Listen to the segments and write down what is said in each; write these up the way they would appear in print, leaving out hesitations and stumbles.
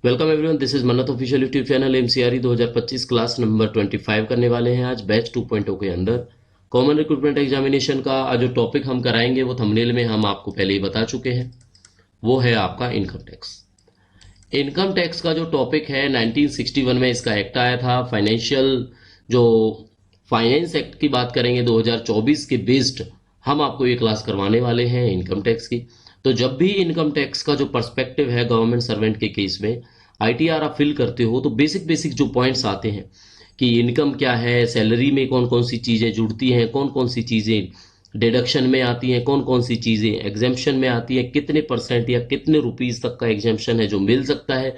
Welcome everyone, this is Mannat official YouTube channel. MCRE 2025 class number 25 करने वाले हैं आज बैच 2.0 के अंदर। कॉमन रिक्रूटमेंट एग्जामिनेशन का जो टॉपिक हम कराएंगे वो थंबनेल में हम आपको पहले ही बता चुके हैं, वो है आपका इनकम टैक्स। इनकम टैक्स का जो टॉपिक है 1961 में इसका एक्ट आया था। फाइनेंशियल जो फाइनेंस एक्ट की बात करेंगे 2024 के बेस्ड हम आपको ये क्लास करवाने वाले हैं इनकम टैक्स की। तो जब भी इनकम टैक्स का जो पर्सपेक्टिव है गवर्नमेंट सर्वेंट के केस में आईटीआर आप फिल करते हो तो बेसिक जो पॉइंट्स आते हैं कि इनकम क्या है, सैलरी में कौन कौन सी चीज़ें जुड़ती हैं, कौन कौन सी चीज़ें डिडक्शन में आती हैं, कौन कौन सी चीज़ें एग्जेम्पशन में आती हैं, कितने परसेंट या कितने रुपीस तक का एग्जेम्पशन है जो मिल सकता है,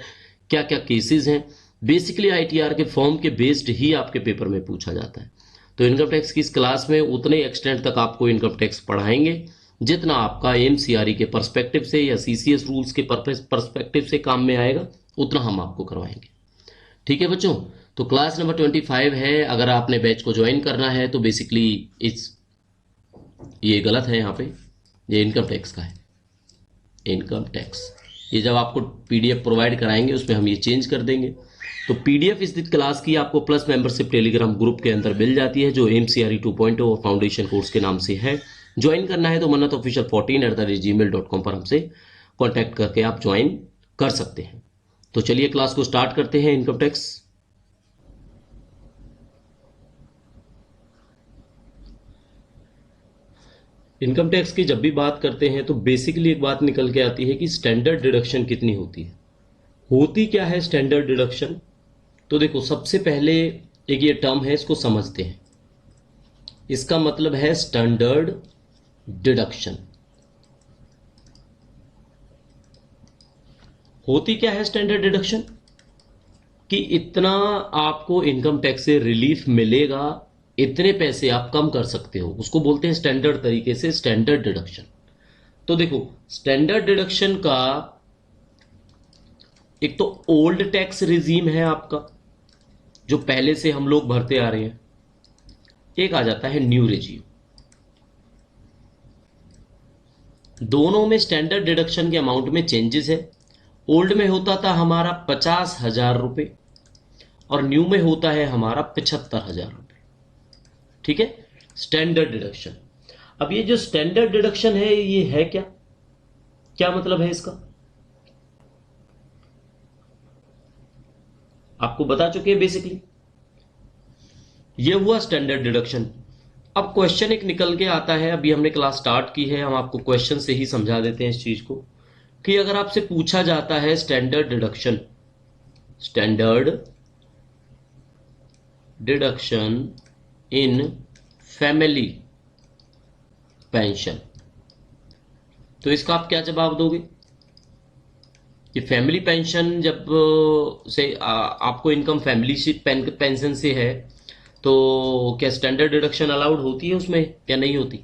क्या क्या केसेस हैं। बेसिकली आईटीआर के फॉर्म के बेस्ड ही आपके पेपर में पूछा जाता है। तो इनकम टैक्स की इस क्लास में उतने एक्सटेंट तक आपको इनकम टैक्स पढ़ाएंगे जितना आपका एमसीआरई के पर्सपेक्टिव से या सीसीएस रूल्स के पर्सपेक्टिव से काम में आएगा, उतना हम आपको करवाएंगे। ठीक है बच्चों, तो क्लास नंबर 25 है। अगर आपने बैच को ज्वाइन करना है तो बेसिकली ये गलत है, यहाँ पे ये इनकम टैक्स का है। इनकम टैक्स ये जब आपको पीडीएफ प्रोवाइड कराएंगे उसमें हम ये चेंज कर देंगे। तो पीडीएफ इस क्लास की आपको प्लस मेंबरशिप टेलीग्राम ग्रुप के अंदर मिल जाती है जो एमसीआरई 2.0 और फाउंडेशन कोर्स के नाम से है। ज्वाइन करना है तो mannatofficial14@gmail.com पर हमसे कांटेक्ट करके आप ज्वाइन कर सकते हैं। तो चलिए क्लास को स्टार्ट करते हैं। इनकम टैक्स इनकम टैक्स की जब भी बात करते हैं तो बेसिकली एक बात निकल के आती है कि स्टैंडर्ड डिडक्शन कितनी होती है। होती क्या है स्टैंडर्ड डिडक्शन? तो देखो, सबसे पहले एक ये टर्म है, इसको समझते हैं। इसका मतलब है स्टैंडर्ड डिडक्शन। होती क्या है स्टैंडर्ड डिडक्शन? कि इतना आपको इनकम टैक्स से रिलीफ मिलेगा, इतने पैसे आप कम कर सकते हो, उसको बोलते हैं स्टैंडर्ड तरीके से स्टैंडर्ड डिडक्शन। तो देखो, स्टैंडर्ड डिडक्शन का एक तो ओल्ड टैक्स रिजीम है आपका जो पहले से हम लोग भरते आ रहे हैं, एक आ जाता है न्यू रिजीम। दोनों में स्टैंडर्ड डिडक्शन के अमाउंट में चेंजेस है। ओल्ड में होता था हमारा 50,000 रुपए और न्यू में होता है हमारा 75,000 रुपए। ठीक है, स्टैंडर्ड डिडक्शन। अब ये जो स्टैंडर्ड डिडक्शन है ये है क्या, क्या मतलब है इसका, आपको बता चुके हैं। बेसिकली ये हुआ स्टैंडर्ड डिडक्शन। अब क्वेश्चन एक निकल के आता है, अभी हमने क्लास स्टार्ट की है, हम आपको क्वेश्चन से ही समझा देते हैं इस चीज को कि अगर आपसे पूछा जाता है standard deduction, standard deduction in family pension, तो इसका आप क्या जवाब दोगे? कि फैमिली पेंशन जब से आपको इनकम फैमिली पेंशन से है तो क्या स्टैंडर्ड डिडक्शन अलाउड होती है उसमें या नहीं होती?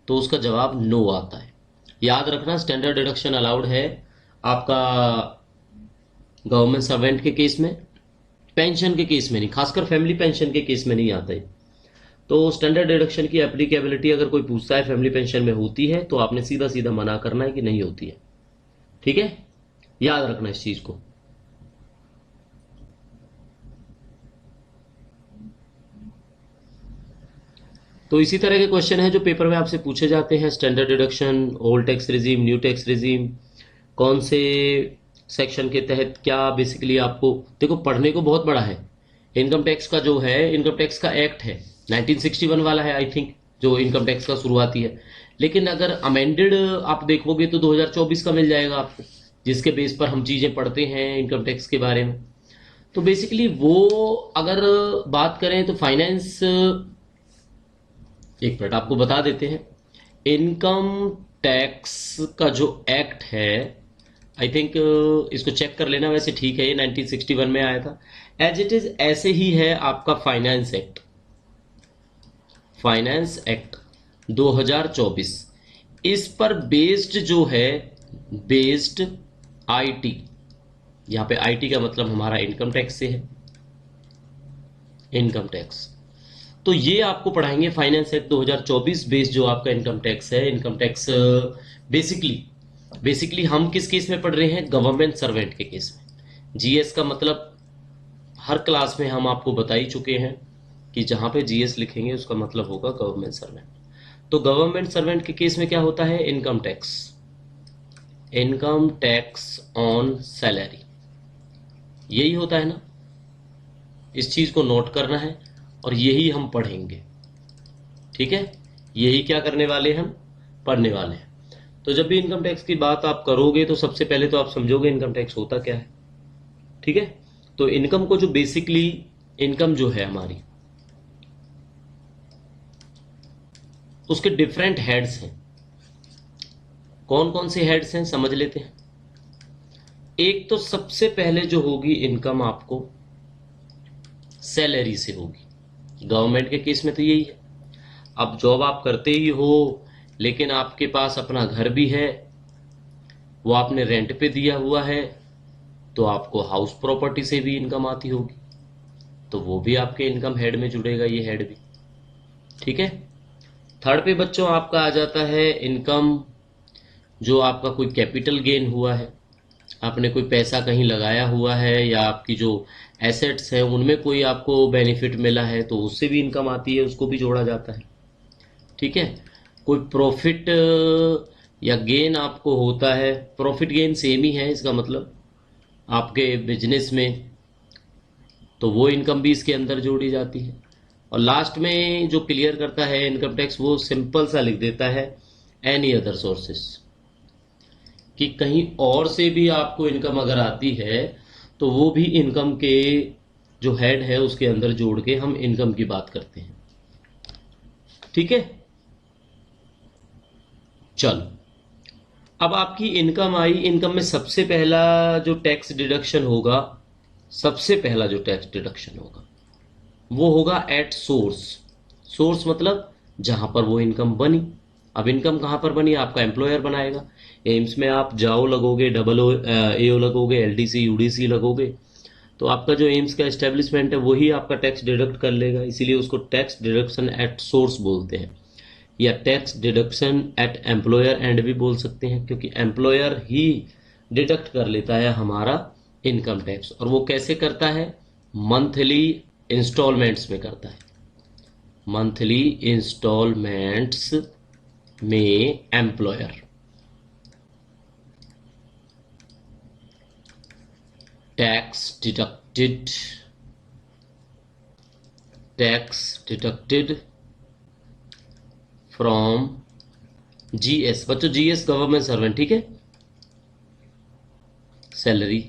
तो उसका जवाब नो आता है। याद रखना, स्टैंडर्ड डिडक्शन अलाउड है आपका गवर्नमेंट सर्वेंट के केस में, पेंशन के केस में नहीं, खासकर फैमिली पेंशन के केस में नहीं आता है। तो स्टैंडर्ड डिडक्शन की एप्लीकेबिलिटी अगर कोई पूछता है फैमिली पेंशन में होती है तो आपने सीधा सीधा मना करना है कि नहीं होती है। ठीक है, याद रखना इस चीज को। तो इसी तरह के क्वेश्चन है जो पेपर में आपसे पूछे जाते हैं। Standard deduction, old tax regime, new tax regime, कौन से सेक्शन के तहत क्या, बेसिकली आपको देखो पढ़ने को बहुत बड़ा है। इनकम टैक्स का जो है, इनकम टैक्स का एक्ट है 1961 वाला है आई थिंक, जो इनकम टैक्स का शुरुआती है। लेकिन अगर अमेंडेड आप देखोगे तो 2024 का मिल जाएगा आपको, जिसके बेस पर हम चीजें पढ़ते हैं इनकम टैक्स के बारे में। तो बेसिकली वो अगर बात करें तो फाइनेंस, एक मिनट आपको बता देते हैं। इनकम टैक्स का जो एक्ट है आई थिंक इसको चेक कर लेना, वैसे ठीक है, ये 1961 में आया था। एज इट इज ऐसे ही है आपका फाइनेंस एक्ट, फाइनेंस एक्ट 2024। इस पर बेस्ड जो है, बेस्ड आईटी, यहां पे आईटी का मतलब हमारा इनकम टैक्स से है, इनकम टैक्स। तो ये आपको पढ़ाएंगे फाइनेंस एक्ट 2024 बेस्ड जो आपका इनकम टैक्स है। इनकम टैक्स बेसिकली हम किस केस में पढ़ रहे हैं? गवर्नमेंट सर्वेंट के केस में। जीएस का मतलब हर क्लास में हम आपको बता ही चुके हैं कि जहां पे जीएस लिखेंगे उसका मतलब होगा गवर्नमेंट सर्वेंट। तो गवर्नमेंट सर्वेंट के केस में क्या होता है, income tax, income tax on salary, यही होता है ना। इस चीज को नोट करना है और यही हम पढ़ेंगे, ठीक है। यही क्या करने वाले हम, पढ़ने वाले हैं। तो जब भी इनकम टैक्स की बात आप करोगे तो सबसे पहले तो आप समझोगे इनकम टैक्स होता क्या है, ठीक है। तो इनकम को जो बेसिकली, इनकम जो है हमारी, उसके डिफरेंट हेड्स हैं। कौन कौन से हेड्स हैं समझ लेते हैं। एक तो सबसे पहले जो होगी इनकम आपको सैलरी से होगी, गवर्नमेंट के केस में तो यही है। अब जॉब आप करते ही हो लेकिन आपके पास अपना घर भी है, वो आपने रेंट पे दिया हुआ है, तो आपको हाउस प्रॉपर्टी से भी इनकम आती होगी, तो वो भी आपके इनकम हेड में जुड़ेगा, ये हेड भी, ठीक है। थर्ड पे बच्चों आपका आ जाता है इनकम जो आपका कोई कैपिटल गेन हुआ है, आपने कोई पैसा कहीं लगाया हुआ है या आपकी जो एसेट्स हैं उनमें कोई आपको बेनिफिट मिला है तो उससे भी इनकम आती है, उसको भी जोड़ा जाता है, ठीक है। कोई प्रॉफिट या गेन आपको होता है, प्रॉफिट गेन सेम ही है इसका मतलब आपके बिजनेस में, तो वो इनकम भी इसके अंदर जोड़ी जाती है। और लास्ट में जो क्लियर करता है इनकम टैक्स, वो सिंपल सा लिख देता है एनी अदर सोर्सेस, कि कहीं और से भी आपको इनकम अगर आती है तो वो भी इनकम के जो हेड है उसके अंदर जोड़ के हम इनकम की बात करते हैं, ठीक है। चलो, अब आपकी इनकम आई, इनकम में सबसे पहला जो टैक्स डिडक्शन होगा, सबसे पहला जो टैक्स डिडक्शन होगा वो होगा एट सोर्स। सोर्स मतलब जहां पर वो इनकम बनी। अब इनकम कहां पर बनी, आपका एम्प्लॉयर बनाएगा। एम्स में आप जाओ लगोगे, डबल एओ लगोगे, एलडीसी यूडीसी लगोगे, तो आपका जो एम्स का एस्टेब्लिशमेंट है वही आपका टैक्स डिडक्ट कर लेगा, इसीलिए उसको टैक्स डिडक्शन एट सोर्स बोलते हैं, या tax deduction at employer and भी बोल सकते हैं, क्योंकि एम्प्लॉयर ही डिडक्ट कर लेता है हमारा इनकम टैक्स। और वो कैसे करता है, मंथली इंस्टॉलमेंट्स में करता है, मंथली इंस्टॉलमेंट्स में employer tax deducted from GS. बच्चों जीएस गवर्नमेंट सर्वेंट, ठीक है, सैलरी,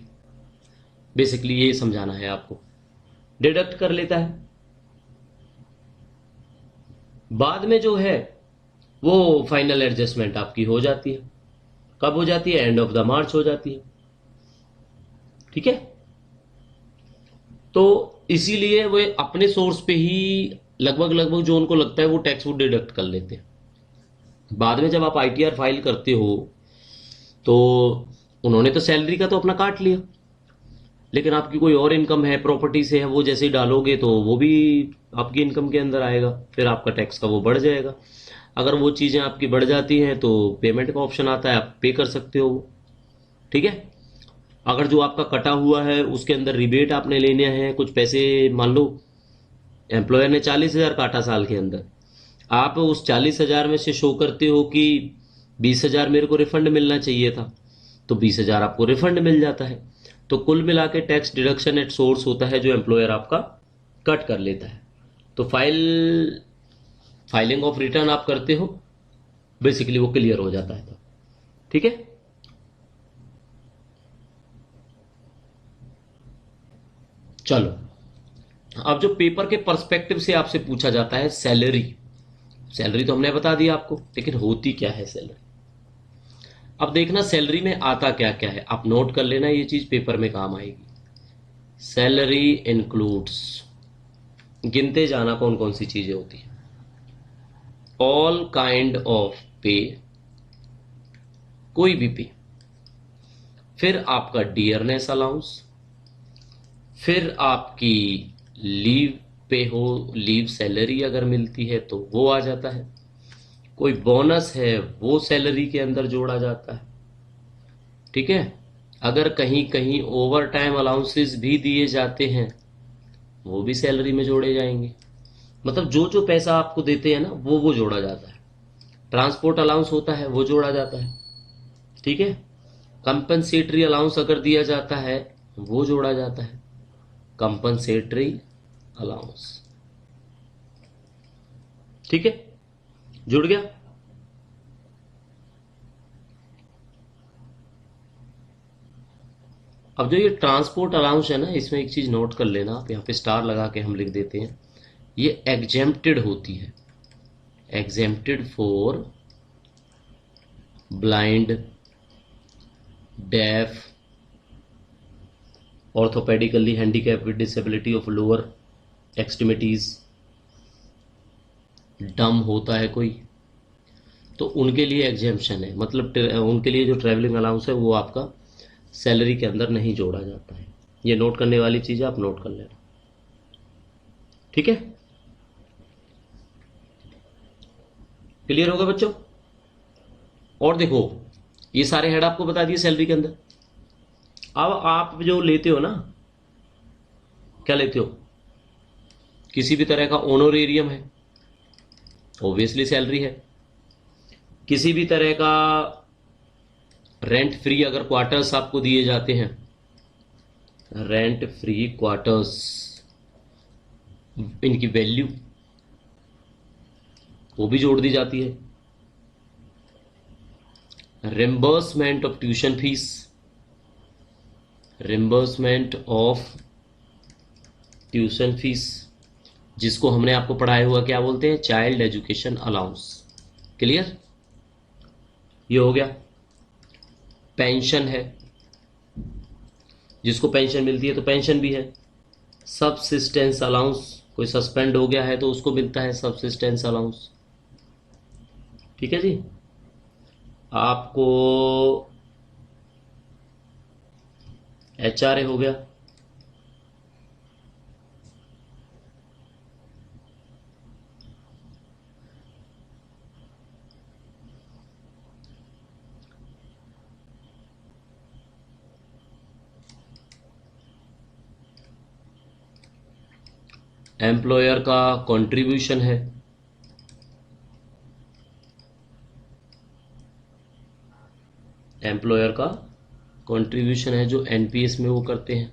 बेसिकली ये समझाना है आपको, डिडक्ट कर लेता है। बाद में जो है वो फाइनल एडजस्टमेंट आपकी हो जाती है, कब हो जाती है, एंड ऑफ द मार्च हो जाती है, ठीक है। तो इसीलिए वे अपने सोर्स पे ही लगभग लगभग जो उनको लगता है वो टैक्स वो डिडक्ट कर लेते हैं। बाद में जब आप आईटीआर फाइल करते हो तो उन्होंने तो सैलरी का तो अपना काट लिया, लेकिन आपकी कोई और इनकम है, प्रॉपर्टी से है, वो जैसे ही डालोगे तो वो भी आपकी इनकम के अंदर आएगा, फिर आपका टैक्स का वो बढ़ जाएगा। अगर वो चीज़ें आपकी बढ़ जाती हैं तो पेमेंट का ऑप्शन आता है, आप पे कर सकते हो, ठीक है। अगर जो आपका कटा हुआ है उसके अंदर रिबेट आपने लेने हैं कुछ पैसे, मान लो एम्प्लॉयर ने 40,000 काटा साल के अंदर, आप उस 40,000 में से शो करते हो कि 20,000 मेरे को रिफंड मिलना चाहिए था, तो 20,000 आपको रिफंड मिल जाता है। तो कुल मिला के टैक्स डिडक्शन एट सोर्स होता है जो एम्प्लॉयर आपका कट कर लेता है। तो फाइलिंग ऑफ रिटर्न आप करते हो, बेसिकली वो क्लियर हो जाता है, तो ठीक है। चलो, अब जो पेपर के पर्सपेक्टिव से आपसे पूछा जाता है सैलरी, सैलरी तो हमने बता दिया आपको, लेकिन होती क्या है सैलरी। अब देखना सैलरी में आता क्या क्या है, आप नोट कर लेना, ये चीज पेपर में काम आएगी। सैलरी इंक्लूड्स, गिनते जाना कौन कौन सी चीजें होती है, ऑल काइंड ऑफ पे, कोई भी पे, फिर आपका डियरनेस अलाउंस, फिर आपकी लीव पे हो, लीव सैलरी अगर मिलती है तो वो आ जाता है, कोई बोनस है वो सैलरी के अंदर जोड़ा जाता है, ठीक है। अगर कहीं कहीं ओवर टाइम अलाउंसेस भी दिए जाते हैं वो भी सैलरी में जोड़े जाएंगे। मतलब जो जो पैसा आपको देते हैं ना वो जोड़ा जाता है। ट्रांसपोर्ट अलाउंस होता है वो जोड़ा जाता है, ठीक है। कंपनसेटरी अलाउंस अगर दिया जाता है वो जोड़ा जाता है, कंपनसेटरी अलाउंस, ठीक है, जुड़ गया। अब जो ये ट्रांसपोर्ट अलाउंस है ना, इसमें एक चीज नोट कर लेना आप, यहाँ पे स्टार लगा के हम लिख देते हैं, ये एग्जेम्प्टेड होती है, exempted for blind, deaf, orthopedically handicap with disability of lower extremities, dumb होता है कोई, तो उनके लिए एग्जेम्पशन है। मतलब उनके लिए जो ट्रैवलिंग अलाउंस है वो आपका सैलरी के अंदर नहीं जोड़ा जाता है। ये नोट करने वाली चीज है, आप नोट कर लेना, ठीक है। क्लियर होगा बच्चों? और देखो, ये सारे हेड आपको बता दिए सैलरी के अंदर। अब आप जो लेते हो ना, क्या लेते हो, किसी भी तरह का ऑनोरेरियम है, ऑब्वियसली सैलरी है। किसी भी तरह का रेंट फ्री अगर क्वार्टर्स आपको दिए जाते हैं, रेंट फ्री क्वार्टर्स, इनकी वैल्यू वो भी जोड़ दी जाती है। Reimbursement of tuition fees, reimbursement of tuition fees, जिसको हमने आपको पढ़ाया हुआ क्या बोलते हैं, चाइल्ड एजुकेशन अलाउंस। क्लियर? ये हो गया। पेंशन है, जिसको पेंशन मिलती है तो पेंशन भी है। सबसिस्टेंस अलाउंस, कोई सस्पेंड हो गया है तो उसको मिलता है सबसिस्टेंस अलाउंस, ठीक है जी। आपको एचआरए हो गया, एम्प्लॉयर का कंट्रीब्यूशन है, एम्प्लॉयर का कंट्रीब्यूशन है जो एनपीएस में वो करते हैं।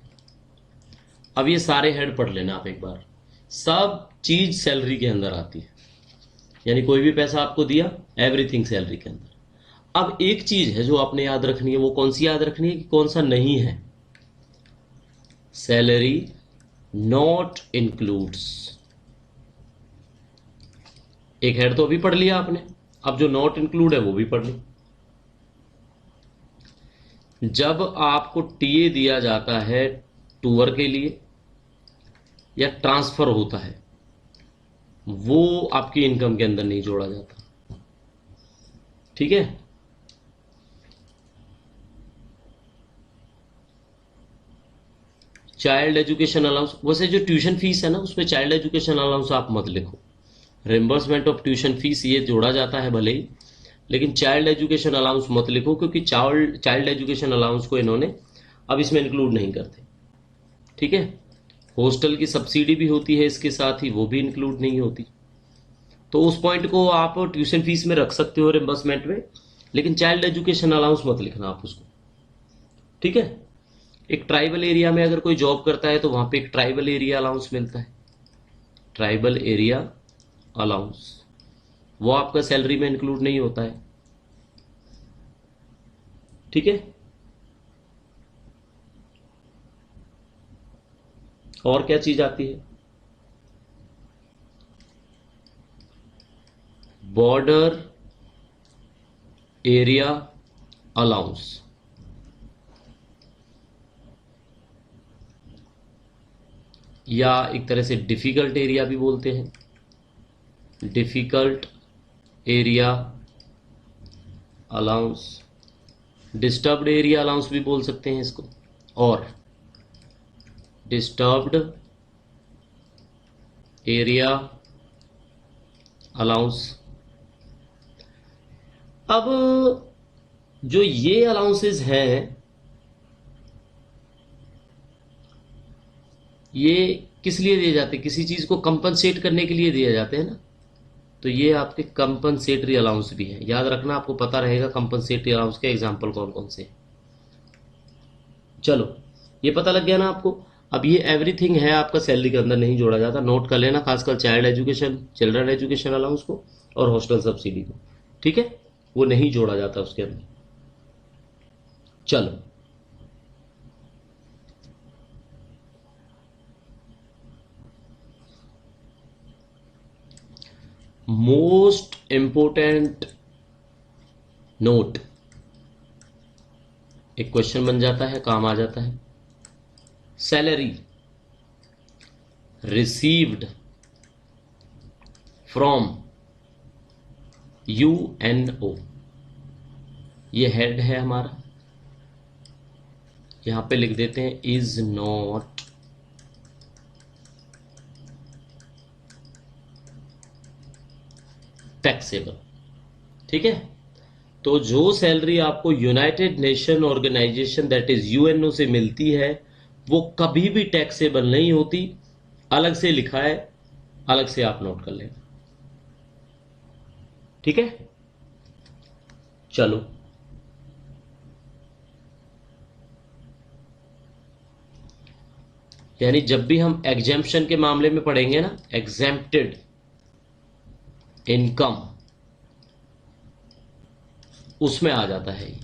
अब ये सारे हेड पढ़ लेना आप एक बार, सब चीज सैलरी के अंदर आती है, यानी कोई भी पैसा आपको दिया, एवरीथिंग सैलरी के अंदर। अब एक चीज है जो आपने याद रखनी है, वो कौन सी याद रखनी है कि कौन सा नहीं है, सैलरी नॉट इंक्लूड्स। एक हेड तो अभी पढ़ लिया आपने, अब जो नॉट इंक्लूड है वो भी पढ़ ली। जब आपको टीए दिया जाता है टूर के लिए या ट्रांसफर होता है, वो आपकी इनकम के अंदर नहीं जोड़ा जाता, ठीक है। चाइल्ड एजुकेशन अलाउंस, वैसे जो ट्यूशन फीस है ना उसमें चाइल्ड एजुकेशन अलाउंस आप मत लिखो, रिम्बर्समेंट ऑफ ट्यूशन फीस ये जोड़ा जाता है भले ही, लेकिन चाइल्ड एजुकेशन अलाउंस मत लिखो, क्योंकि चाइल्ड एजुकेशन अलाउंस को इन्होंने अब इसमें इंक्लूड नहीं करते, ठीक है। हॉस्टल की सब्सिडी भी होती है इसके साथ ही, वो भी इंक्लूड नहीं होती, तो उस पॉइंट को आप ट्यूशन फीस में रख सकते हो रिम्बर्समेंट में, लेकिन चाइल्ड एजुकेशन अलाउंस मत लिखना आप उसको, ठीक है। एक ट्राइबल एरिया में अगर कोई जॉब करता है तो वहां पे एक ट्राइबल एरिया अलाउंस मिलता है, ट्राइबल एरिया अलाउंस, वो आपका सैलरी में इंक्लूड नहीं होता है, ठीक है। और क्या चीज आती है, बॉर्डर एरिया अलाउंस, या एक तरह से डिफिकल्ट एरिया भी बोलते हैं, difficult area allowance, disturbed area allowance भी बोल सकते हैं इसको, और डिस्टर्ब्ड एरिया अलाउंस। अब जो ये अलाउंसेस हैं ये किस लिए दिए जाते हैं? किसी चीज को कंपनसेट करने के लिए दिए जाते हैं ना, तो ये आपके कंपनसेटरी अलाउंस भी है। याद रखना, आपको पता रहेगा कंपनसेटरी अलाउंस के एग्जाम्पल कौन कौन से हैं। चलो, ये पता लग गया ना आपको। अब ये एवरीथिंग है आपका सैलरी के अंदर नहीं जोड़ा जाता, नोट कर लेना, खासकर चिल्ड्रन एजुकेशन अलाउंस को और हॉस्टल सब्सिडी को, ठीक है, वो नहीं जोड़ा जाता उसके अंदर। चलो, मोस्ट इंपोर्टेंट नोट, एक क्वेश्चन बन जाता है, काम आ जाता है। सैलरी रिसीव्ड फ्रॉम यूएनओ, ये हेड है हमारा, यहां पे लिख देते हैं इज नॉट टैक्सेबल, ठीक है। तो जो सैलरी आपको United Nation Organization that is UNO से मिलती है वो कभी भी टैक्सेबल नहीं होती, अलग से लिखा है, अलग से आप नोट कर लेना, ठीक है। चलो, यानी जब भी हम एग्जेम्पशन के मामले में पढ़ेंगे ना, एग्जेम्प्टेड इनकम, उसमें आ जाता है ये।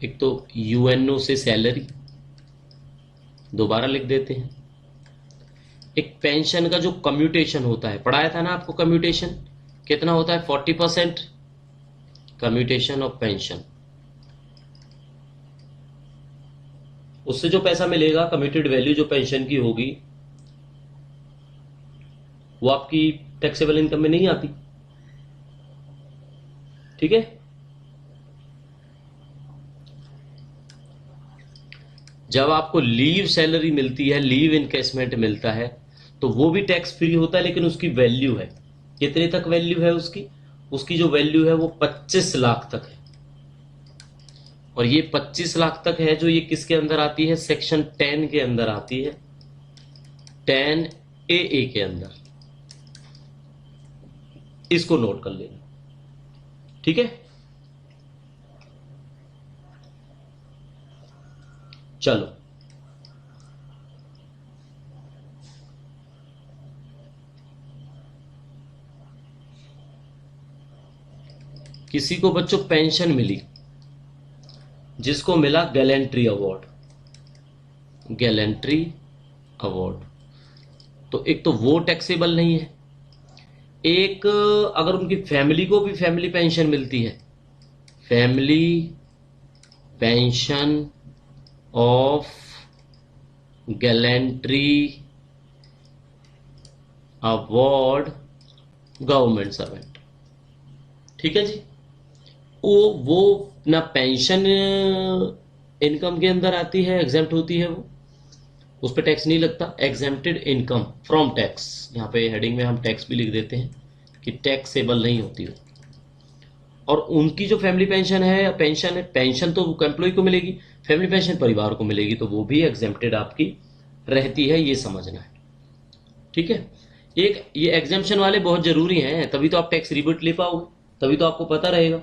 एक तो यूएनओ से सैलरी, दोबारा लिख देते हैं। एक पेंशन का जो कम्यूटेशन होता है, पढ़ाया था ना आपको, कम्यूटेशन कितना होता है, 40% कम्यूटेशन ऑफ पेंशन। उससे जो पैसा मिलेगा, कम्यूटेड वैल्यू जो पेंशन की होगी, वो आपकी टैक्सेबल इनकम में नहीं आती, ठीक है। जब आपको लीव सैलरी मिलती है, लीव इनकेसमेंट मिलता है, तो वो भी टैक्स फ्री होता है, लेकिन उसकी वैल्यू है, कितने तक वैल्यू है उसकी? उसकी जो वैल्यू है वो 25 लाख तक है। और ये 25 लाख तक है जो ये किसके अंदर आती है? सेक्शन 10 के अंदर आती है, 10AA के अंदर। इसको नोट कर लेना, ठीक है। चलो, किसी को बच्चों पेंशन मिली, जिसको मिला गैलेंट्री अवार्ड, गैलेंट्री अवार्ड, तो एक तो वो टैक्सेबल नहीं है। एक अगर उनकी फैमिली को भी फैमिली पेंशन मिलती है, family pension of gallantry award government servant, ठीक है जी, वो ना पेंशन इनकम के अंदर आती है, एग्जेम्प्ट होती है, वो उस पर टैक्स नहीं लगता, एग्जेम्प्टेड इनकम फ्रॉम टैक्स, यहाँ पे हेडिंग में हम टैक्स भी लिख देते हैं कि टैक्सेबल नहीं होती हो। और उनकी जो फैमिली पेंशन है, पेंशन तो एम्प्लॉय को मिलेगी, फैमिली पेंशन परिवार को मिलेगी, तो वो भी एग्जेम्प्टेड आपकी रहती है, ये समझना है, ठीक है। एक ये एग्जेम्पशन वाले बहुत जरूरी हैं, तभी तो आप टैक्स रिबेट ले पाओगे, तभी तो आपको पता रहेगा,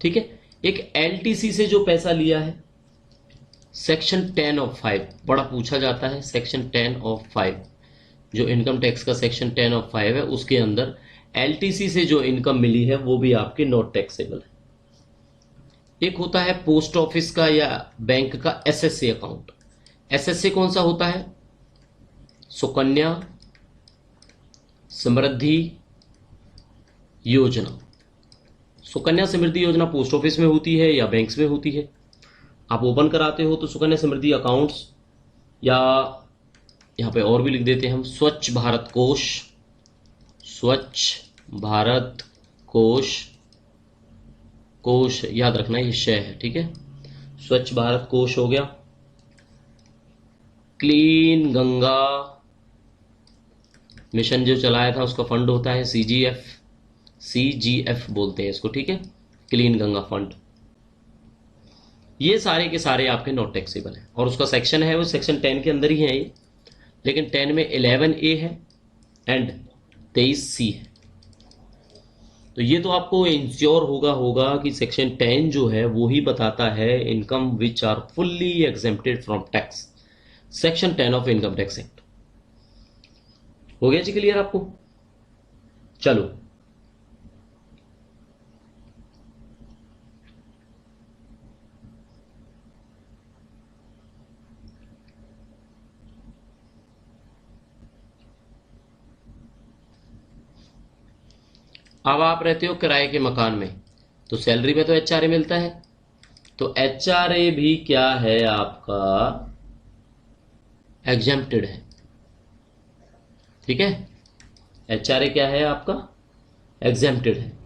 ठीक है। एक एलटीसी से जो पैसा लिया है, सेक्शन 10 ऑफ 5 बड़ा पूछा जाता है, सेक्शन 10 ऑफ 5 जो इनकम टैक्स का सेक्शन 10 ऑफ 5 है, उसके अंदर एलटीसी से जो इनकम मिली है वो भी आपकी नॉट टैक्सेबल है। एक होता है पोस्ट ऑफिस का या बैंक का एसएससी अकाउंट। एसएससी कौन सा होता है? सुकन्या समृद्धि योजना। सुकन्या समृद्धि योजना पोस्ट ऑफिस में होती है या बैंक्स में होती है। आप ओपन कराते हो तो सुकन्या समृद्धि अकाउंट्स, या यहां पे और भी लिख देते हैं हम, स्वच्छ भारत कोष, स्वच्छ भारत कोष, कोष याद रखना ये शय है, ठीक है। स्वच्छ भारत कोष हो गया, क्लीन गंगा मिशन जो चलाया था उसका फंड होता है सीजीएफ, सीजीएफ बोलते हैं इसको, ठीक है, क्लीन गंगा फंड। ये सारे के सारे आपके नॉट टैक्सेबल है और उसका सेक्शन है वो सेक्शन 10 के अंदर ही है ये। लेकिन 10 में 11A है एंड 23C है। तो ये तो आपको इंश्योर होगा कि सेक्शन 10 जो है वो ही बताता है income which are fully exempted from tax, section 10 of income tax act. हो गया जी क्लियर आपको? चलो अब आप रहते हो किराए के मकान में, तो सैलरी में तो एचआरए मिलता है, तो एचआरए भी क्या है आपका एग्जेम्प्टेड है। ठीक है, एचआरए क्या है आपका एग्जेम्प्टेड है।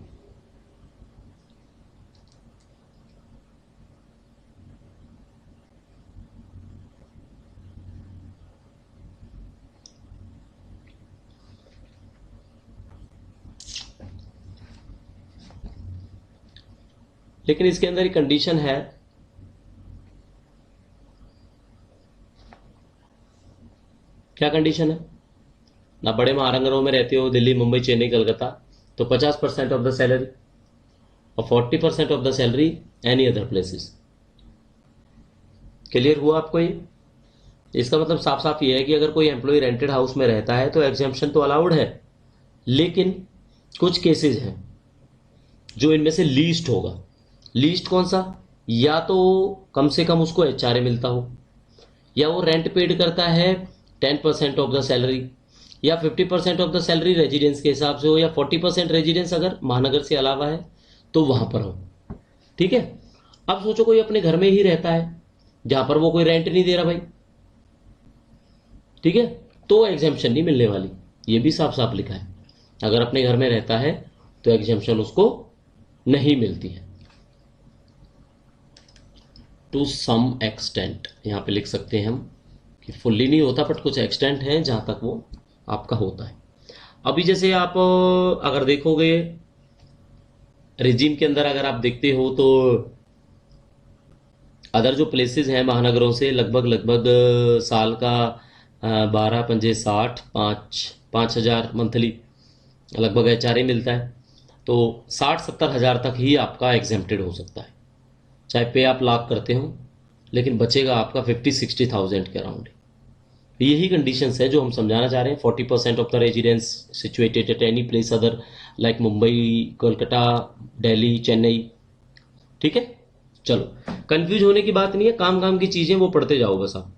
लेकिन इसके अंदर एक कंडीशन है, क्या कंडीशन है ना, बड़े महानगरों में रहते हो दिल्ली मुंबई चेन्नई कलकत्ता, तो 50% ऑफ द सैलरी और 40% of the salary any other places. Clear हुआ आपको ये? इसका मतलब साफ साफ ये है कि अगर कोई एम्प्लॉय रेंटेड हाउस में रहता है तो एग्जेम्पशन तो अलाउड है, लेकिन कुछ केसेस हैं जो इनमें से लीस्ट होगा। लीस्ट कौन सा? या तो कम से कम उसको एचआरए मिलता हो, या वो रेंट पेड करता है 10% ऑफ द सैलरी, या 50% ऑफ द सैलरी रेजिडेंस के हिसाब से हो, या 40% रेजिडेंस अगर महानगर से अलावा है तो वहां पर हो। ठीक है, अब सोचो कोई अपने घर में ही रहता है जहां पर वो कोई रेंट नहीं दे रहा भाई, ठीक है, तो एग्जेम्पशन नहीं मिलने वाली। ये भी साफ साफ लिखा है, अगर अपने घर में रहता है तो एग्जेम्पशन उसको नहीं मिलती है। टू सम एक्सटेंट यहां पे लिख सकते हैं हम कि फुल्ली नहीं होता, बट कुछ एक्सटेंट है जहां तक वो आपका होता है। अभी जैसे आप अगर देखोगे रिजीम के अंदर, अगर आप देखते हो तो अदर जो प्लेसेस हैं महानगरों से लगभग लगभग साल का 12 पंजे 60, 5,000 मंथली लगभग एचआरए मिलता है। तो 60-70 हज़ार तक ही आपका एग्जेम्प्टेड हो सकता है, चाहे पे आप लाख करते हो, लेकिन बचेगा आपका 50-60 थाउजेंड के अराउंड। यही कंडीशंस है जो हम समझाना चाह रहे हैं। 40% of the residence situated at any place other like Mumbai, Kolkata, Delhi, Chennai. ठीक है, चलो कंफ्यूज होने की बात नहीं है, काम काम की चीजें वो पढ़ते जाओ बस आप।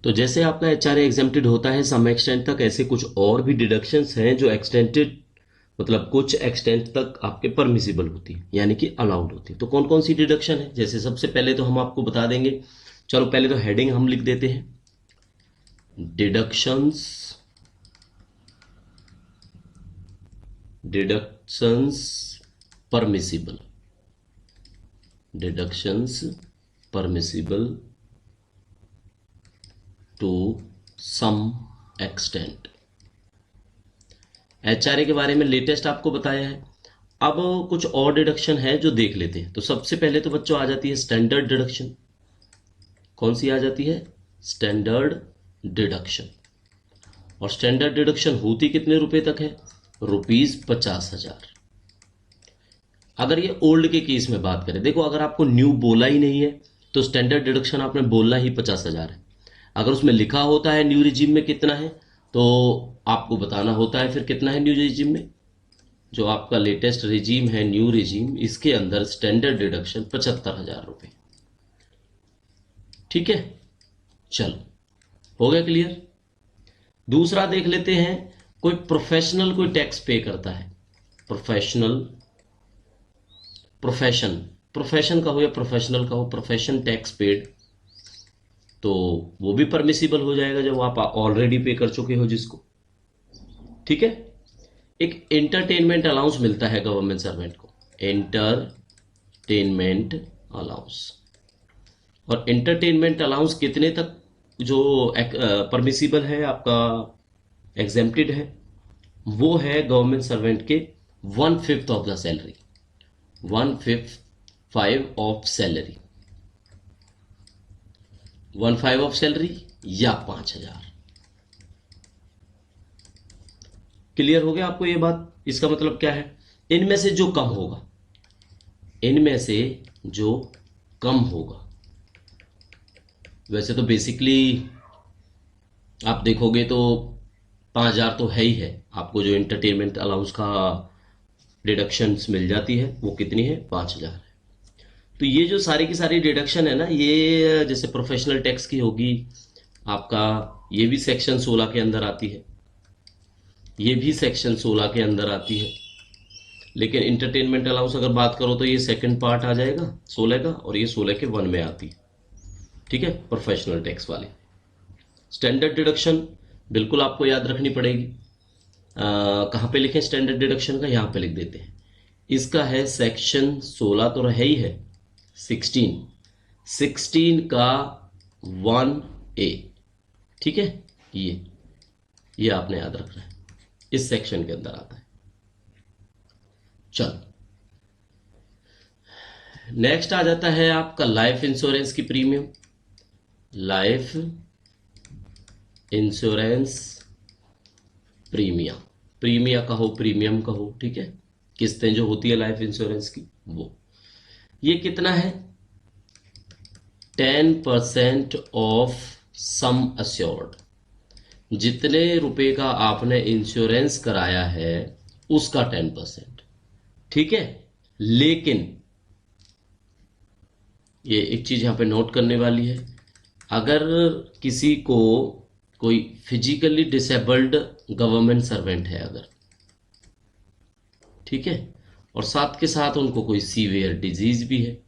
तो जैसे आपका एचआरए एग्जेम्प्टेड होता है सम एक्सटेंट तक, ऐसे कुछ और भी डिडक्शंस हैं जो एक्सटेंटेड मतलब कुछ एक्सटेंट तक आपके परमिसिबल होती है, यानी कि अलाउड होती है। तो कौन कौन सी डिडक्शन है? जैसे सबसे पहले तो हम आपको बता देंगे, चलो पहले तो हेडिंग हम लिख देते हैं, deductions, deductions permissible, deductions permissible to some extent. HRA के बारे में लेटेस्ट आपको बताया है। अब कुछ और डिडक्शन है जो देख लेते हैं। तो सबसे पहले तो बच्चों आ जाती है स्टैंडर्ड डिडक्शन। कौन सी आ जाती है? Standard deduction. और स्टैंडर्ड डिडक्शन होती कितने रुपए तक है? ₹50,000। अगर ये ओल्ड के केस में बात करें, देखो अगर आपको न्यू बोला ही नहीं है तो स्टैंडर्ड डिडक्शन आपने बोलना ही 50,000 है। अगर उसमें लिखा होता है न्यू रिजीम में कितना है तो आपको बताना होता है फिर कितना है न्यू रिजीम में। जो आपका लेटेस्ट रिजीम है न्यू रिजीम, इसके अंदर स्टैंडर्ड डिडक्शन 75,000 रुपए। ठीक है, चलो हो गया क्लियर। दूसरा देख लेते हैं, कोई प्रोफेशनल कोई टैक्स पे करता है, प्रोफेशनल, प्रोफेशन, प्रोफेशन का हो या प्रोफेशनल का हो, प्रोफेशन टैक्स पेड, तो वो भी परमिसिबल हो जाएगा जब आप ऑलरेडी पे कर चुके हो जिसको। ठीक है, एक एंटरटेनमेंट अलाउंस मिलता है गवर्नमेंट सर्वेंट को, एंटरटेनमेंट अलाउंस। और एंटरटेनमेंट अलाउंस कितने तक जो परमिसिबल है आपका एग्जेम्प्टेड है, वो है गवर्नमेंट सर्वेंट के 1/5 of the salary, 1/5 of salary. 1/5 of salary या 5,000। क्लियर हो गया आपको ये बात? इसका मतलब क्या है, इनमें से जो कम होगा, इनमें से जो कम होगा, वैसे तो बेसिकली आप देखोगे तो 5,000 तो है ही है। आपको जो एंटरटेनमेंट अलाउंस का डिडक्शंस मिल जाती है वो कितनी है, 5,000 है। तो ये जो सारी की सारी डिडक्शन है ना, ये जैसे प्रोफेशनल टैक्स की होगी आपका, ये भी सेक्शन 16 के अंदर आती है, ये भी सेक्शन 16 के अंदर आती है। लेकिन इंटरटेनमेंट अलाउंस अगर बात करो तो ये सेकंड पार्ट आ जाएगा 16 का, और ये 16 के 1 में आती है। ठीक है, प्रोफेशनल टैक्स वाली। स्टैंडर्ड डिडक्शन बिल्कुल आपको याद रखनी पड़ेगी। कहाँ पे लिखें स्टैंडर्ड डिडक्शन का, यहाँ पे लिख देते हैं। इसका है सेक्शन 16 तो है ही है, 16 का 1A। ठीक है, ये आपने याद रखना है, इस सेक्शन के अंदर आता है। चलो, नेक्स्ट आ जाता है आपका लाइफ इंश्योरेंस की premium. Life insurance premium, Primia कहो प्रीमियम कहो, ठीक है, किस्तें जो होती है लाइफ इंश्योरेंस की वो, ये कितना है, 10% ऑफ सम अश्योर्ड। जितने रुपए का आपने इंश्योरेंस कराया है उसका 10%। ठीक है, लेकिन ये एक चीज यहां पे नोट करने वाली है, अगर किसी को कोई फिजिकली डिसेबल्ड गवर्नमेंट सर्वेंट है अगर, ठीक है, और साथ के साथ उनको कोई सीवियर डिजीज भी है,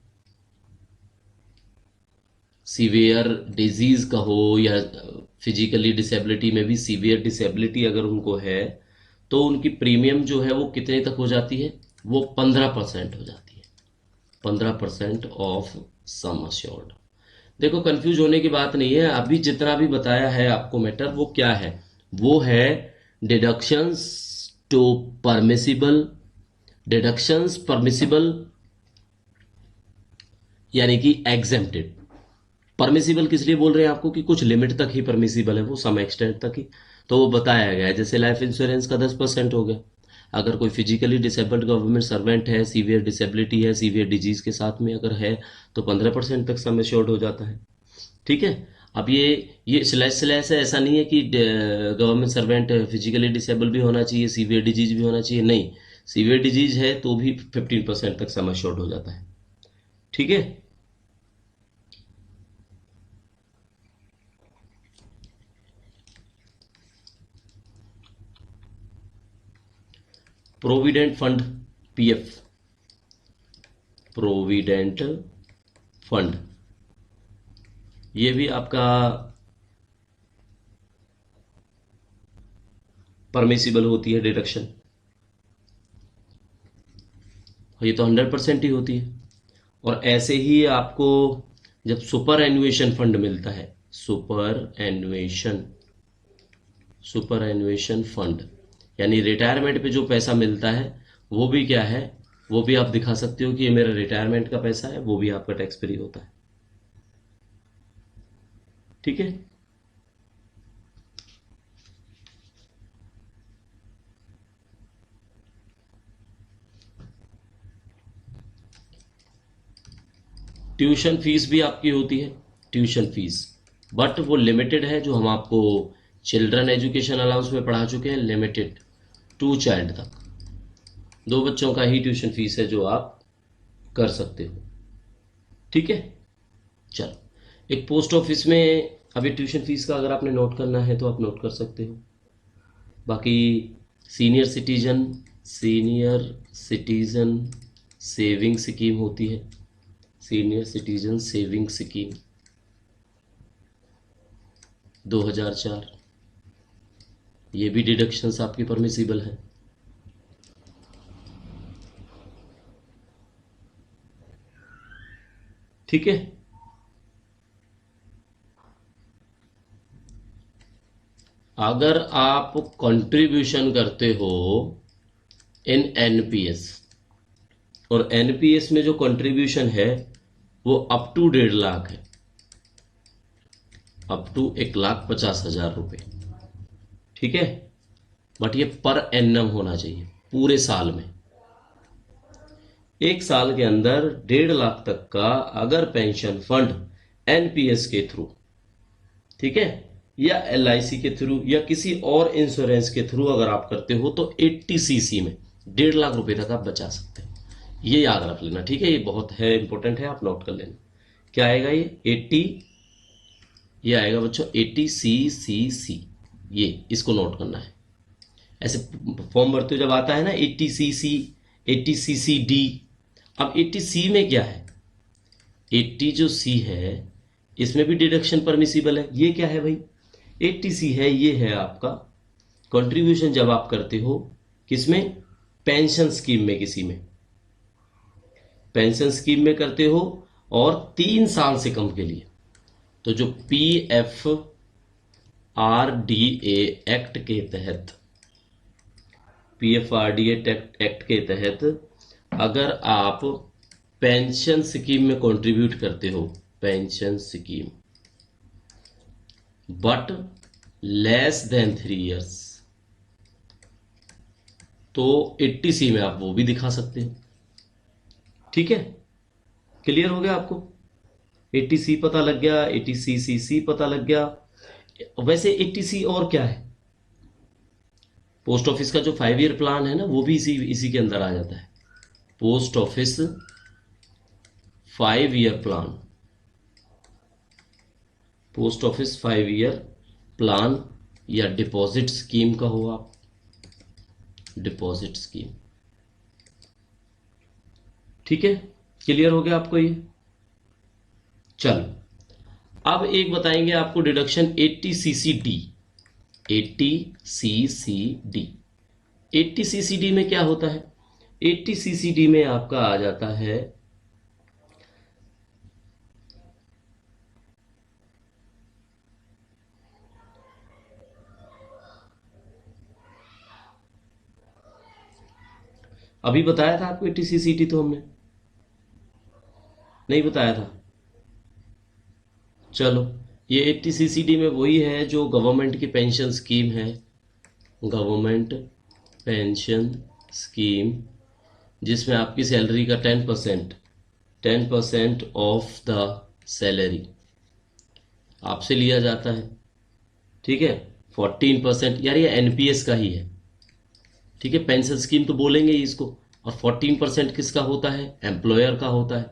सीवियर डिजीज का हो या फिजिकली डिसेबिलिटी में भी सीवियर डिसेबिलिटी अगर उनको है, तो उनकी प्रीमियम जो है वो कितने तक हो जाती है, वो 15% हो जाती है, 15% ऑफ सम अश्योर्ड। देखो कंफ्यूज होने की बात नहीं है, अभी जितना भी बताया है आपको मैटर वो क्या है, वो है deductions to permissible, deductions permissible यानी कि एग्जेम्प्टेड। परमिसिबल किस लिए बोल रहे हैं आपको, कि कुछ लिमिट तक ही परमिसिबल है वो, सम एक्सटेंट तक ही, तो वो बताया गया है। जैसे लाइफ इंश्योरेंस का 10% हो गया, अगर कोई फिजिकली डिसेबल्ड गवर्नमेंट सर्वेंट है, सीवियर डिसेबिलिटी है, सीवियर डिजीज के साथ में अगर है, तो 15% तक सम एश्योर्ड हो जाता है। ठीक है, अब ये स्लैश स्लैश है, ऐसा नहीं है कि गवर्नमेंट सर्वेंट फिजिकली डिसेबल भी होना चाहिए, सीवियर डिजीज भी होना चाहिए, नहीं, सीवियर डिजीज है तो भी 15% तक सम एश्योर्ड हो जाता है। ठीक है, provident fund, PF, provident fund, ये भी आपका परमिसिबल होती है डिडक्शन, ये तो 100% ही होती है। और ऐसे ही आपको जब सुपर एनुएशन फंड मिलता है, सुपर एनुएशन फंड यानी रिटायरमेंट पे जो पैसा मिलता है, वो भी क्या है, वो भी आप दिखा सकते हो कि ये मेरा रिटायरमेंट का पैसा है, वो भी आपका टैक्स फ्री होता है। ठीक है, ट्यूशन फीस भी आपकी होती है, ट्यूशन फीस, बट वो लिमिटेड है, जो हम आपको चिल्ड्रन एजुकेशन अलाउंस में पढ़ा चुके हैं, लिमिटेड 2 चाइल्ड तक, 2 बच्चों का ही ट्यूशन फीस है जो आप कर सकते हो। ठीक है, चलो, एक पोस्ट ऑफिस में अभी ट्यूशन फीस का अगर आपने नोट करना है तो आप नोट कर सकते हो। बाकी सीनियर सिटीजन सेविंग स्कीम होती है, सीनियर सिटीजन सेविंग स्कीम 2004, ये भी डिडक्शंस आपकी परमिसिबल है। ठीक है, अगर आप कंट्रीब्यूशन करते हो इन एनपीएस, और एनपीएस में जो कंट्रीब्यूशन है वो अप टू 1.5 लाख है, अप टू 1,50,000 रुपये, ठीक है। बट ये पर एनम होना चाहिए, पूरे साल में। एक साल के अंदर 1.5 लाख तक का अगर पेंशन फंड एनपीएस के थ्रू, ठीक है, या एलआईसी के थ्रू या किसी और इंश्योरेंस के थ्रू अगर आप करते हो तो 80 सीसी में 1.5 लाख रुपए तक आप बचा सकते हैं। ये याद रख लेना, ठीक है, ये बहुत है इंपॉर्टेंट है, आप नोट कर लेना। क्या आएगा ये 80, ये आएगा बच्चों 80 CCC, ये इसको नोट करना है। ऐसे फॉर्म भरते हो जब आता है ना 80 CC, 80 CCD। अब 80C में क्या है, 80 जो C है इसमें भी डिडक्शन परमिसिबल है। ये क्या है भाई, 80C है, ये है आपका कंट्रीब्यूशन जब आप करते हो किसमें, पेंशन स्कीम में, किसी में पेंशन स्कीम में करते हो और 3 साल से कम के लिए, तो जो PFRDA एक्ट के तहत, PFRDA एक्ट के तहत अगर आप पेंशन स्कीम में कंट्रीब्यूट करते हो, pension scheme, but less than 3 years, तो 80C में आप वो भी दिखा सकते हो, ठीक है। क्लियर हो गया आपको, 80C पता लग गया, 80CCC पता लग गया। वैसे 80C और क्या है, पोस्ट ऑफिस का जो 5 ईयर प्लान है ना, वो भी इसी के अंदर आ जाता है। Post office 5 year plan, post office 5 year plan, या डिपॉजिट स्कीम का हो आप, डिपॉजिट स्कीम, ठीक है। क्लियर हो गया आपको ये। चलो अब एक बताएंगे आपको डिडक्शन 80CCD, 80CCD। 80CCD में क्या होता है, 80CCD में आपका आ जाता है अभी बताया था आपको 80CCD, तो हमने नहीं बताया था। चलो ये 80CCD में वही है जो गवर्नमेंट की पेंशन स्कीम है, गवर्नमेंट पेंशन स्कीम, जिसमें आपकी सैलरी का 10% ऑफ द सैलरी आपसे लिया जाता है, ठीक है। 14%, यार ये एनपीएस का ही है, ठीक है, पेंशन स्कीम तो बोलेंगे ही इसको। और 14% किसका होता है, एम्प्लॉयर का होता है।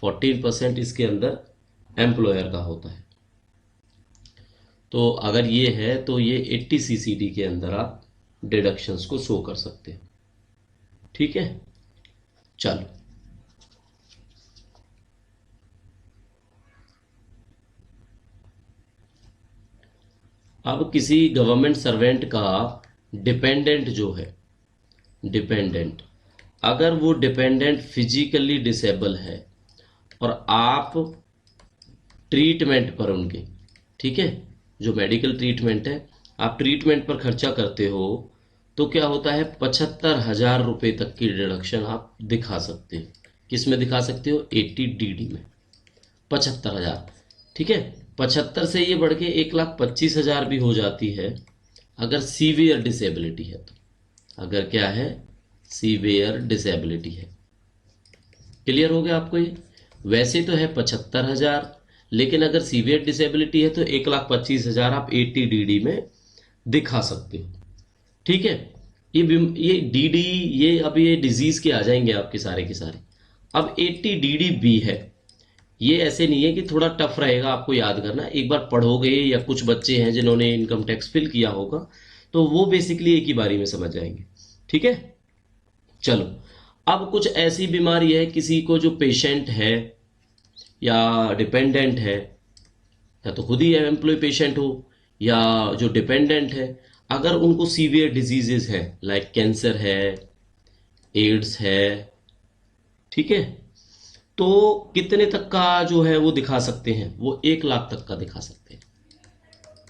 14% इसके अंदर एम्प्लॉयर का होता है। तो अगर ये है तो ये 80CCD के अंदर आप डिडक्शंस को शो कर सकते हैं, ठीक है। चलो अब किसी गवर्नमेंट सर्वेंट का डिपेंडेंट जो है, डिपेंडेंट, अगर वो डिपेंडेंट फिजिकली डिसेबल है और आप ट्रीटमेंट पर उनके, ठीक है, जो मेडिकल ट्रीटमेंट है, आप ट्रीटमेंट पर खर्चा करते हो, तो क्या होता है 75,000 रुपये तक की डिडक्शन आप दिखा सकते हो। किस में दिखा सकते हो, 80DD में 75,000, ठीक है। 75 से ये बढ़ के 1,25,000 भी हो जाती है अगर सीवियर डिसेबिलिटी है तो, अगर क्या है, सीवियर डिसेबिलिटी है। क्लियर हो गया आपको ये। वैसे तो है 75,000, लेकिन अगर सीवियर डिसेबिलिटी है तो 1,25,000 आप 80DD में दिखा सकते हो, ठीक है। ये डीडी, ये अब ये डिजीज के आ जाएंगे आपके सारे के सारे। अब 80DD भी है, ये ऐसे नहीं है कि थोड़ा टफ रहेगा आपको याद करना, एक बार पढ़ोगे, या कुछ बच्चे हैं जिन्होंने इनकम टैक्स फिल किया होगा तो वो बेसिकली एक ही बारी में समझ जाएंगे, ठीक है। चलो अब कुछ ऐसी बीमारी है, किसी को जो पेशेंट है या डिपेंडेंट है, या तो खुद ही एम्प्लॉय पेशेंट हो या जो डिपेंडेंट है, अगर उनको सीवियर डिजीजेस है, लाइक कैंसर है, एड्स है, ठीक है, तो कितने तक का जो है वो दिखा सकते हैं, वो 1 लाख तक का दिखा सकते हैं।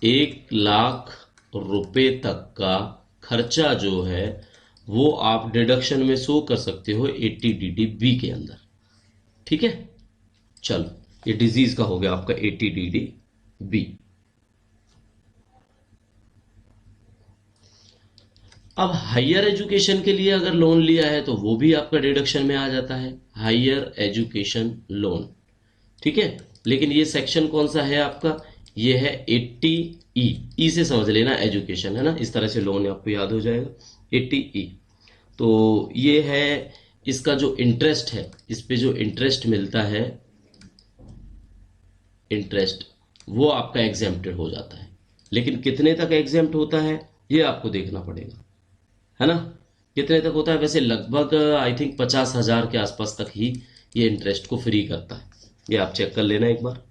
1 लाख रुपए तक का खर्चा जो है वो आप डिडक्शन में शो कर सकते हो 80DD बी के अंदर, ठीक है। चलो ये डिजीज का हो गया आपका 80DD बी। अब हायर एजुकेशन के लिए अगर लोन लिया है तो वो भी आपका डिडक्शन में आ जाता है, हायर एजुकेशन लोन। ठीक है, लेकिन ये सेक्शन कौन सा है आपका, ये है 80 ई। ई से समझ लेना एजुकेशन है ना, इस तरह से लोन आपको याद हो जाएगा 80 ई। तो ये है इसका जो इंटरेस्ट है, इस पे जो इंटरेस्ट मिलता है, इंटरेस्ट वो आपका एग्जेम्प्टेड हो जाता है। लेकिन कितने तक एग्जेम्प्ट होता है ये आपको देखना पड़ेगा, है ना। कितने तक होता है, वैसे लगभग आई थिंक 50,000 के आसपास तक ही ये इंटरेस्ट को फ्री करता है। ये आप चेक कर लेना एक बार।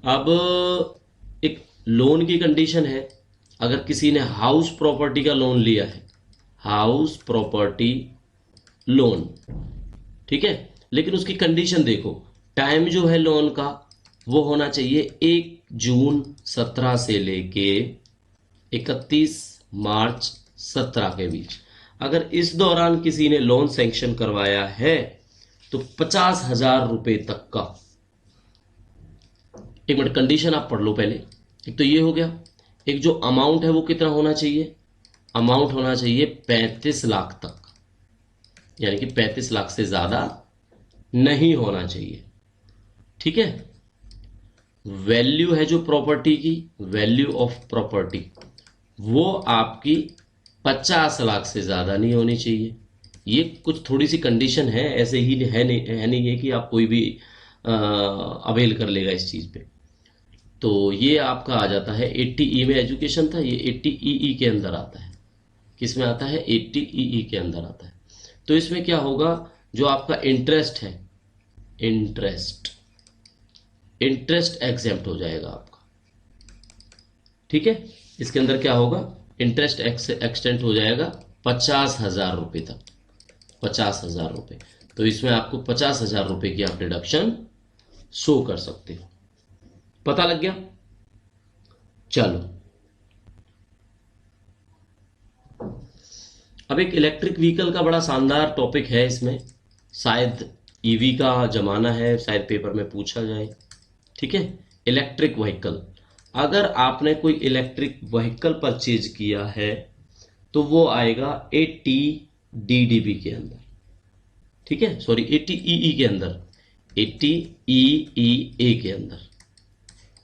अब एक लोन की कंडीशन है, अगर किसी ने हाउस प्रॉपर्टी का लोन लिया है, हाउस प्रॉपर्टी लोन, ठीक है, लेकिन उसकी कंडीशन देखो, टाइम जो है लोन का वो होना चाहिए 1 जून 17 से लेके 31 मार्च 17 के बीच। अगर इस दौरान किसी ने लोन सैंक्शन करवाया है तो 50,000 रुपए तक का, एक मिनट कंडीशन आप पढ़ लो पहले। एक तो ये हो गया, एक जो अमाउंट है वो कितना होना चाहिए, अमाउंट होना चाहिए 35 लाख तक, यानी कि 35 लाख से ज्यादा नहीं होना चाहिए। ठीक है, वैल्यू है जो प्रॉपर्टी की, वैल्यू ऑफ प्रॉपर्टी वो आपकी 50 लाख से ज्यादा नहीं होनी चाहिए। ये कुछ थोड़ी सी कंडीशन है, ऐसे ही है नहीं है कि आप कोई भी अवेल कर लेगा इस चीज पे। तो ये आपका आ जाता है 80 ई में एजुकेशन था, ये 80 ई के अंदर आता है। किस में आता है, 80 ई के अंदर आता है। तो इसमें क्या होगा, जो आपका इंटरेस्ट है, इंटरेस्ट इंटरेस्ट एग्जेम्प्ट हो जाएगा आपका। ठीक है, इसके अंदर क्या होगा, इंटरेस्ट एक्सटेंट हो जाएगा 50,000 रुपए तक, 50,000 रुपए। तो इसमें आपको 50,000 रुपए की आप डिडक्शन शो कर सकते हो। पता लग गया। चलो अब एक इलेक्ट्रिक व्हीकल का बड़ा शानदार टॉपिक है, इसमें शायद ईवी का जमाना है, शायद पेपर में पूछा जाए। ठीक है, इलेक्ट्रिक व्हीकल, अगर आपने कोई इलेक्ट्रिक व्हीकल परचेज किया है तो वो आएगा 80 डीडीबी के अंदर। ठीक है, सॉरी 80 ईई के अंदर, 80 ईईए के अंदर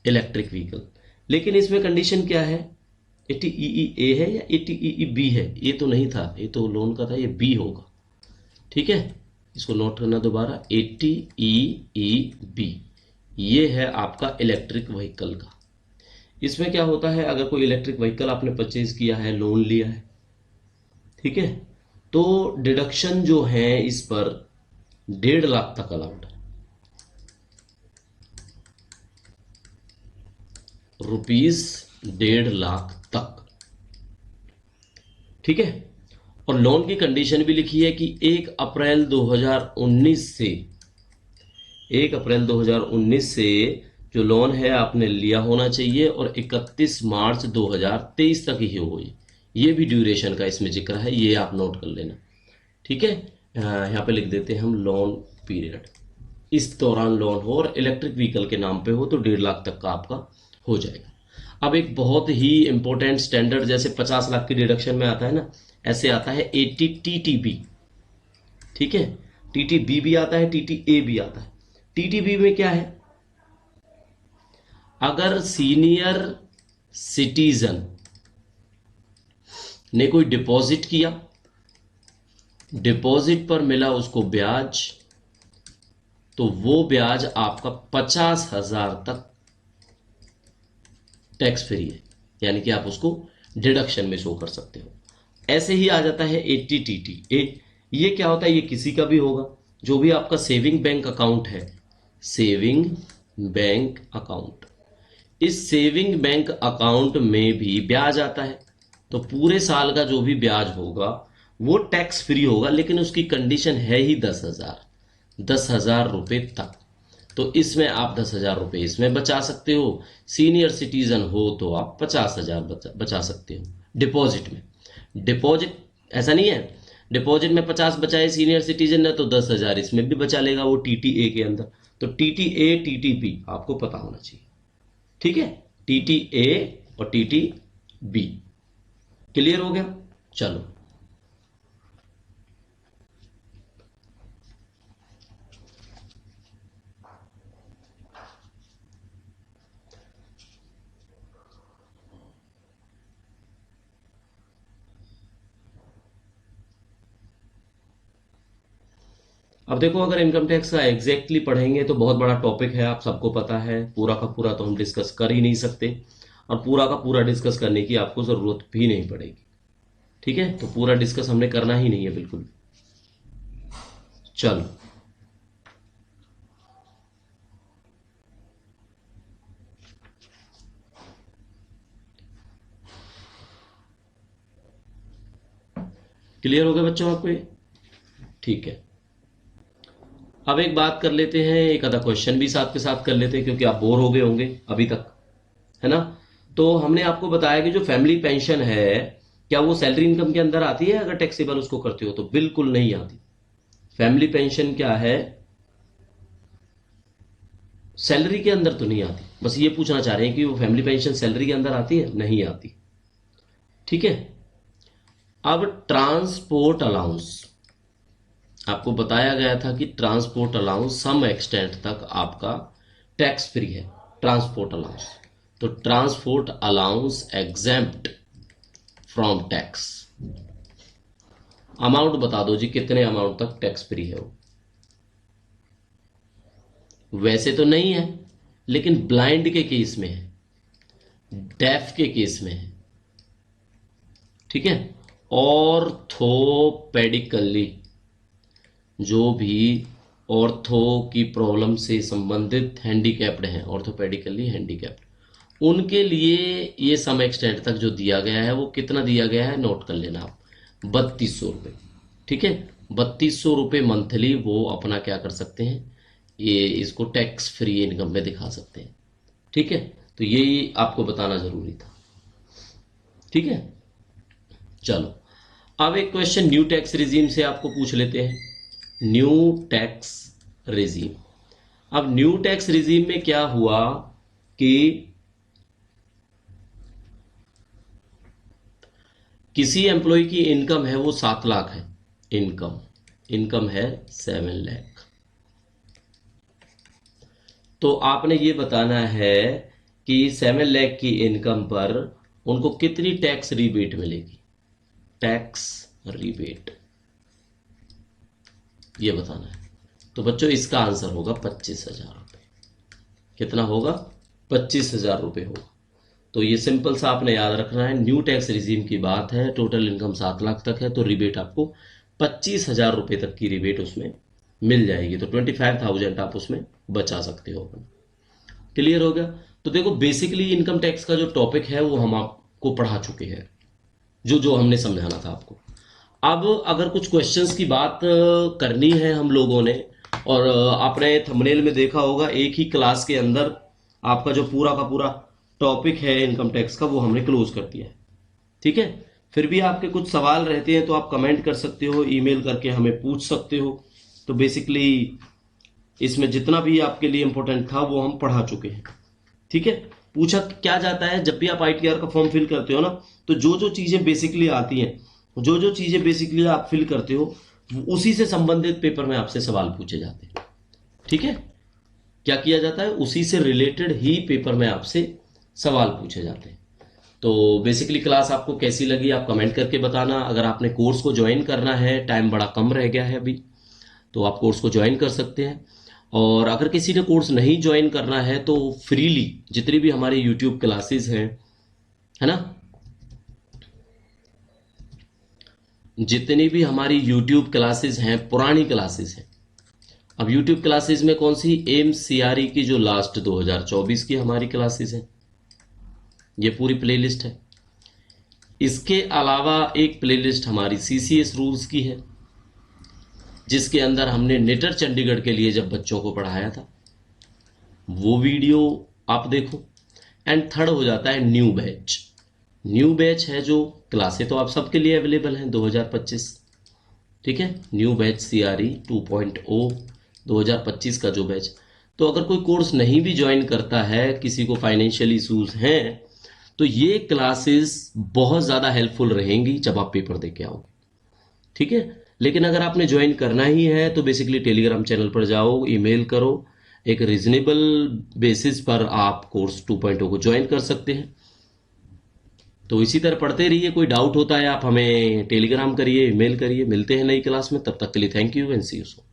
इलेक्ट्रिक व्हीकल। लेकिन इसमें कंडीशन क्या है, 80 ईई है या 80 ईई बी है, ये तो नहीं था, ये तो लोन का था, ये बी होगा। ठीक है, इसको नोट करना दोबारा, 80 ईई बी, ये है आपका इलेक्ट्रिक व्हीकल का। इसमें क्या होता है, अगर कोई इलेक्ट्रिक व्हीकल आपने परचेज किया है, लोन लिया है, ठीक है, तो डिडक्शन जो है इस पर 1.5 लाख तक अलाउड है, रुपीज 1.5 लाख तक। ठीक है, और लोन की कंडीशन भी लिखी है कि 1 अप्रैल 2019 से, 1 अप्रैल 2019 से जो लोन है आपने लिया होना चाहिए और 31 मार्च 2023 तक ही हो। ये भी ड्यूरेशन का इसमें जिक्र है, ये आप नोट कर लेना। ठीक है, यहाँ पे लिख देते हैं हम लोन पीरियड, इस दौरान लोन हो और इलेक्ट्रिक व्हीकल के नाम पे हो तो 1.5 लाख तक का आपका हो जाएगा। अब एक बहुत ही इंपॉर्टेंट स्टैंडर्ड, जैसे 50 लाख की डिडक्शन में आता है ना, ऐसे आता है 80 टीटीबी। ठीक है, टीटीबी भी आता है, टीटीए भी आता है। टीटीबी में क्या है, अगर सीनियर सिटीजन ने कोई डिपॉजिट किया, डिपॉजिट पर मिला उसको ब्याज, तो वो ब्याज आपका 50,000 तक टैक्स फ्री है, यानी कि आप उसको डिडक्शन में शो कर सकते हो। ऐसे ही आ जाता है 80 टीटी। ये क्या होता है, ये किसी का भी होगा, जो भी आपका सेविंग बैंक अकाउंट है, सेविंग बैंक अकाउंट, इस सेविंग बैंक अकाउंट में भी ब्याज आता है, तो पूरे साल का जो भी ब्याज होगा वो टैक्स फ्री होगा, लेकिन उसकी कंडीशन है ही 10,000 रुपए तक। तो इसमें आप 10,000 रुपए इसमें बचा सकते हो, सीनियर सिटीजन हो तो आप 50,000 बचा सकते हो डिपॉजिट में। डिपॉजिट ऐसा नहीं है, डिपॉजिट में 50 बचाए सीनियर सिटीजन ने तो 10,000 इसमें भी बचा लेगा वो टीटीए के अंदर। तो टीटीए टीटीपी आपको पता होना चाहिए, ठीक है, टीटीए और टीटीबी। क्लियर हो गया? चलो, अब देखो, अगर इनकम टैक्स का एग्जैक्टली पढ़ेंगे तो बहुत बड़ा टॉपिक है, आप सबको पता है, पूरा का पूरा तो हम डिस्कस कर ही नहीं सकते, और पूरा का पूरा डिस्कस करने की आपको ज़रूरत भी नहीं पड़ेगी, ठीक है, तो पूरा डिस्कस हमने करना ही नहीं है बिल्कुल। चलो, क्लियर हो गया बच्चों आपको ये? ठीक है, अब एक बात कर लेते हैं, एक आधा क्वेश्चन भी साथ के साथ कर लेते हैं, क्योंकि आप बोर हो गए होंगे अभी तक, है ना। तो हमने आपको बताया कि जो फैमिली पेंशन है, क्या वो सैलरी इनकम के अंदर आती है अगर टैक्सेबल उसको करते हो? तो बिल्कुल नहीं आती। फैमिली पेंशन क्या है, सैलरी के अंदर तो नहीं आती। बस ये पूछना चाह रहे हैं कि वो फैमिली पेंशन सैलरी के अंदर आती है? नहीं आती, ठीक है। अब ट्रांसपोर्ट अलाउंस, आपको बताया गया था कि ट्रांसपोर्ट अलाउंस सम एक्सटेंट तक आपका टैक्स फ्री है, ट्रांसपोर्ट अलाउंस। तो transport allowance exempt from tax. Amount बता दो जी, कितने अमाउंट तक टैक्स फ्री है वो? वैसे तो नहीं है, लेकिन ब्लाइंड के केस में है, डेफ के केस में है, ठीक है। ऑर्थोपेडिकली, जो भी ऑर्थो की प्रॉब्लम से संबंधित हैंडीकैप्ड हैं, ऑर्थोपेडिकली हैंडीकैप्ड, उनके लिए ये सम एक्सटेंट तक जो दिया गया है, वो कितना दिया गया है नोट कर लेना आप, 3200 रुपये, ठीक है। 3200 रुपये मंथली वो अपना क्या कर सकते हैं, ये इसको टैक्स फ्री इनकम में दिखा सकते हैं, ठीक है। तो यही आपको बताना जरूरी था, ठीक है। चलो, अब एक क्वेश्चन न्यू टैक्स रिजीम से आपको पूछ लेते हैं, न्यू टैक्स रिजीम। अब न्यू टैक्स रिजीम में क्या हुआ कि किसी एम्प्लॉय की इनकम है वो 7 लाख है, इनकम है 7 लाख। तो आपने ये बताना है कि 7 लाख की इनकम पर उनको कितनी टैक्स रिबेट मिलेगी, टैक्स रिबेट, ये बताना है। तो बच्चों इसका आंसर होगा 25,000 रुपये। कितना होगा? 25,000 रुपये होगा। तो ये सिंपल सा आपने याद रखना है, न्यू टैक्स रिजीम की बात है, टोटल इनकम 7 लाख तक है, तो रिबेट आपको 25,000 रुपये तक की रिबेट उसमें मिल जाएगी। तो 25,000 आप उसमें बचा सकते हो अपना। क्लियर हो गया? तो देखो, बेसिकली इनकम टैक्स का जो टॉपिक है वो हम आपको पढ़ा चुके हैं, जो जो हमने समझाना था आपको। अब अगर कुछ क्वेश्चंस की बात करनी है हम लोगों ने, और आपने थंबनेल में देखा होगा, एक ही क्लास के अंदर आपका जो पूरा का पूरा टॉपिक है इनकम टैक्स का वो हमने क्लोज कर दिया है, ठीक है। फिर भी आपके कुछ सवाल रहते हैं तो आप कमेंट कर सकते हो, ईमेल करके हमें पूछ सकते हो। तो बेसिकली इसमें जितना भी आपके लिए इंपॉर्टेंट था वो हम पढ़ा चुके हैं, ठीक है। पूछा क्या जाता है, जब भी आप आईटीआर का फॉर्म फिल करते हो ना, तो जो जो चीजें बेसिकली आती हैं, जो जो चीजें बेसिकली आप फिल करते हो, उसी से संबंधित पेपर में आपसे सवाल पूछे जाते हैं, ठीक है। क्या किया जाता है, उसी से रिलेटेड ही पेपर में आपसे सवाल पूछे जाते हैं। तो बेसिकली क्लास आपको कैसी लगी आप कमेंट करके बताना। अगर आपने कोर्स को ज्वाइन करना है, टाइम बड़ा कम रह गया है अभी, तो आप कोर्स को ज्वाइन कर सकते हैं। और अगर किसी ने कोर्स नहीं ज्वाइन करना है तो फ्रीली जितनी भी हमारी यूट्यूब क्लासेस हैं, है ना, जितनी भी हमारी यूट्यूब क्लासेस हैं, पुरानी क्लासेस हैं। अब यूट्यूब क्लासेस में कौन सी, एमसीआरई की जो लास्ट 2024 की हमारी क्लासेस हैं, ये पूरी प्लेलिस्ट है। इसके अलावा एक प्लेलिस्ट हमारी सीसीएस रूल्स की है, जिसके अंदर हमने नेटर चंडीगढ़ के लिए जब बच्चों को पढ़ाया था, वो वीडियो आप देखो। एंड थर्ड हो जाता है न्यू बैच है, जो क्लासें तो आप सबके लिए अवेलेबल हैं 2025, ठीक है, न्यू बैच CRE 2.0 2025 का जो बैच। तो अगर कोई कोर्स नहीं भी ज्वाइन करता है, किसी को फाइनेंशियल इश्यूज हैं, तो ये क्लासेस बहुत ज़्यादा हेल्पफुल रहेंगी जब आप पेपर दे के आओगे। ठीक है, लेकिन अगर आपने ज्वाइन करना ही है तो बेसिकली टेलीग्राम चैनल पर जाओ, ईमेल करो, एक रीजनेबल बेसिस पर आप कोर्स 2.0 को ज्वाइन कर सकते हैं। तो इसी तरह पढ़ते रहिए, कोई डाउट होता है आप हमें टेलीग्राम करिए, ईमेल करिए। मिलते हैं नई क्लास में, तब तक के लिए thank you and see you soon.